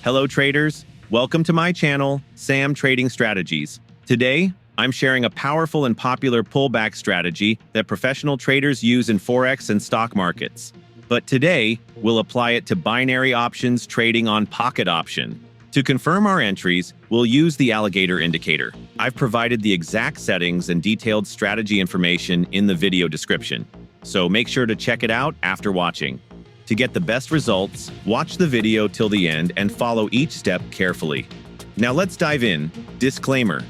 Hello traders, welcome to my channel, Sam Trading Strategies. Today, I'm sharing a powerful and popular pullback strategy that professional traders use in Forex and stock markets. But today, we'll apply it to binary options trading on pocket option. To confirm our entries, we'll use the Alligator Indicator. I've provided the exact settings and detailed strategy information in the video description, so make sure to check it out after watching. To get the best results, watch the video till the end and follow each step carefully. Now let's dive in. Disclaimer: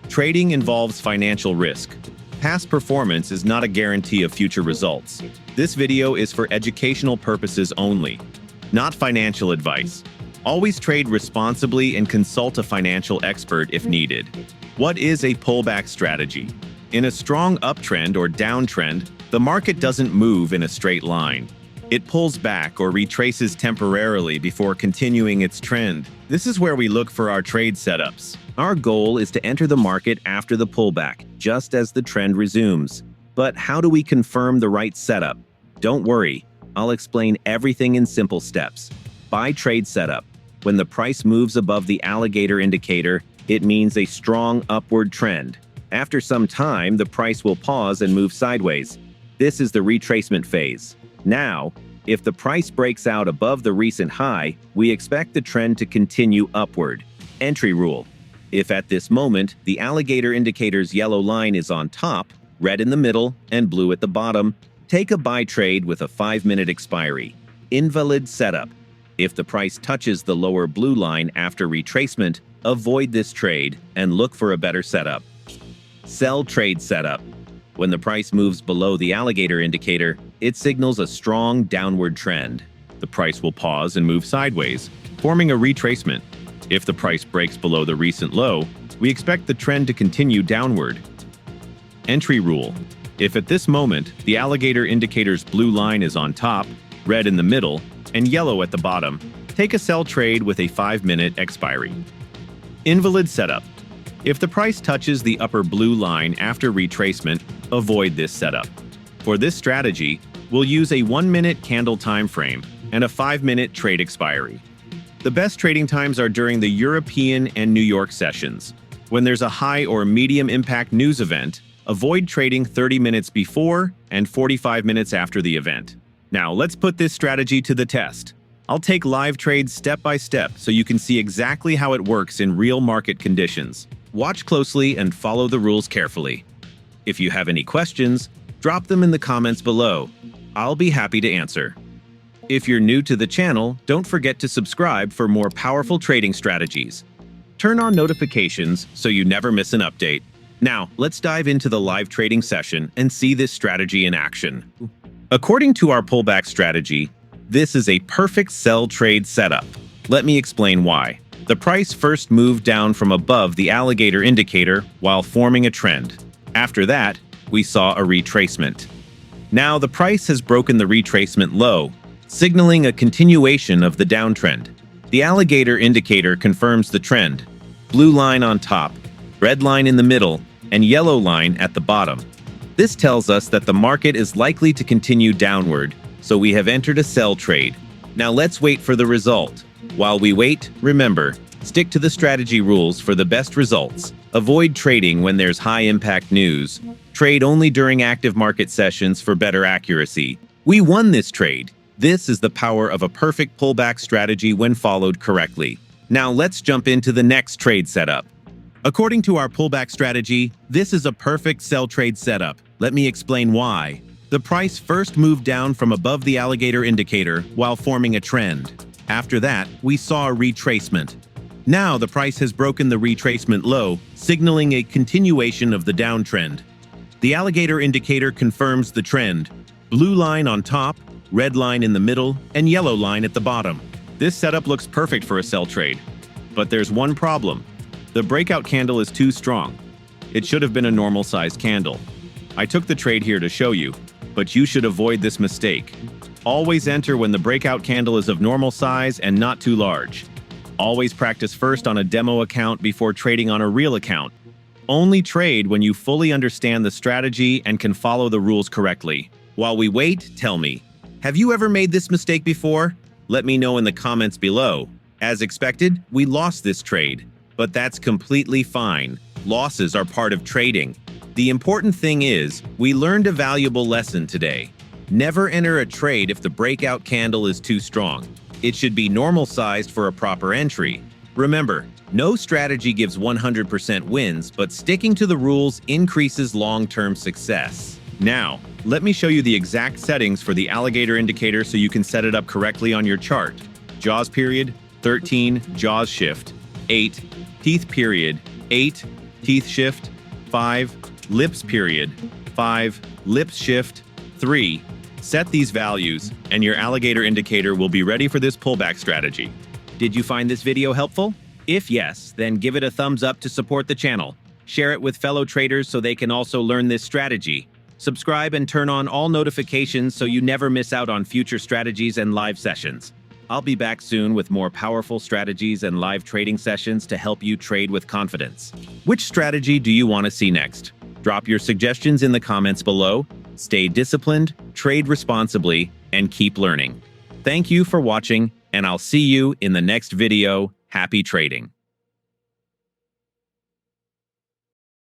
trading involves financial risk. Past performance is not a guarantee of future results. This video is for educational purposes only, not financial advice. Always trade responsibly and consult a financial expert if needed. What is a pullback strategy? In a strong uptrend or downtrend, the market doesn't move in a straight line. It pulls back or retraces temporarily before continuing its trend. This is where we look for our trade setups. Our goal is to enter the market after the pullback, just as the trend resumes. But how do we confirm the right setup? Don't worry, I'll explain everything in simple steps. Buy trade setup. When the price moves above the Alligator Indicator, it means a strong upward trend. After some time, the price will pause and move sideways. This is the retracement phase. Now, if the price breaks out above the recent high, we expect the trend to continue upward. Entry rule: if at this moment the Alligator Indicator's yellow line is on top, red in the middle, and blue at the bottom, take a buy trade with a 5-minute expiry. Invalid setup: if the price touches the lower blue line after retracement, avoid this trade and look for a better setup. Sell trade setup: when the price moves below the Alligator Indicator, it signals a strong downward trend. The price will pause and move sideways, forming a retracement. If the price breaks below the recent low, we expect the trend to continue downward. Entry rule: if at this moment the Alligator Indicator's blue line is on top, red in the middle, and yellow at the bottom, take a sell trade with a 5-minute expiry. Invalid setup: if the price touches the upper blue line after retracement, avoid this setup. For this strategy, we'll use a 1-minute candle time frame and a 5-minute trade expiry. The best trading times are during the European and New York sessions. When there's a high or medium impact news event, avoid trading 30 minutes before and 45 minutes after the event. Now let's put this strategy to the test. I'll take live trades step by step so you can see exactly how it works in real market conditions. Watch closely and follow the rules carefully. If you have any questions, drop them in the comments below. I'll be happy to answer. If you're new to the channel, don't forget to subscribe for more powerful trading strategies. Turn on notifications so you never miss an update. Now, let's dive into the live trading session and see this strategy in action. According to our pullback strategy, this is a perfect sell trade setup. Let me explain why. The price first moved down from above the Alligator Indicator while forming a trend. After that, we saw a retracement. Now the price has broken the retracement low, signaling a continuation of the downtrend. The Alligator Indicator confirms the trend: blue line on top, red line in the middle, and yellow line at the bottom. This tells us that the market is likely to continue downward, so we have entered a sell trade. Now let's wait for the result. While we wait, remember, stick to the strategy rules for the best results. Avoid trading when there's high-impact news. Trade only during active market sessions for better accuracy. We won this trade. This is the power of a perfect pullback strategy when followed correctly. Now let's jump into the next trade setup. According to our pullback strategy, this is a perfect sell trade setup. Let me explain why. The price first moved down from above the Alligator Indicator while forming a trend. After that, we saw a retracement. Now the price has broken the retracement low, signaling a continuation of the downtrend. The Alligator Indicator confirms the trend: blue line on top, red line in the middle, and yellow line at the bottom. This setup looks perfect for a sell trade. But there's one problem. The breakout candle is too strong. It should have been a normal sized candle. I took the trade here to show you, but you should avoid this mistake. Always enter when the breakout candle is of normal size and not too large. Always practice first on a demo account before trading on a real account. Only trade when you fully understand the strategy and can follow the rules correctly. While we wait, tell me, have you ever made this mistake before? Let me know in the comments below. As expected, we lost this trade, but that's completely fine. Losses are part of trading. The important thing is, we learned a valuable lesson today. Never enter a trade if the breakout candle is too strong. It should be normal-sized for a proper entry. Remember, no strategy gives 100% wins, but sticking to the rules increases long-term success. Now, let me show you the exact settings for the Alligator Indicator so you can set it up correctly on your chart. Jaws period, 13, Jaws shift, 8, teeth period, 8, teeth shift, 5, lips period, 5, lips shift, 3. Set these values, and your Alligator Indicator will be ready for this pullback strategy. Did you find this video helpful? If yes, then give it a thumbs up to support the channel. Share it with fellow traders so they can also learn this strategy. Subscribe and turn on all notifications so you never miss out on future strategies and live sessions. I'll be back soon with more powerful strategies and live trading sessions to help you trade with confidence. Which strategy do you want to see next? Drop your suggestions in the comments below. Stay disciplined, trade responsibly, and keep learning. Thank you for watching, and I'll see you in the next video. Happy trading!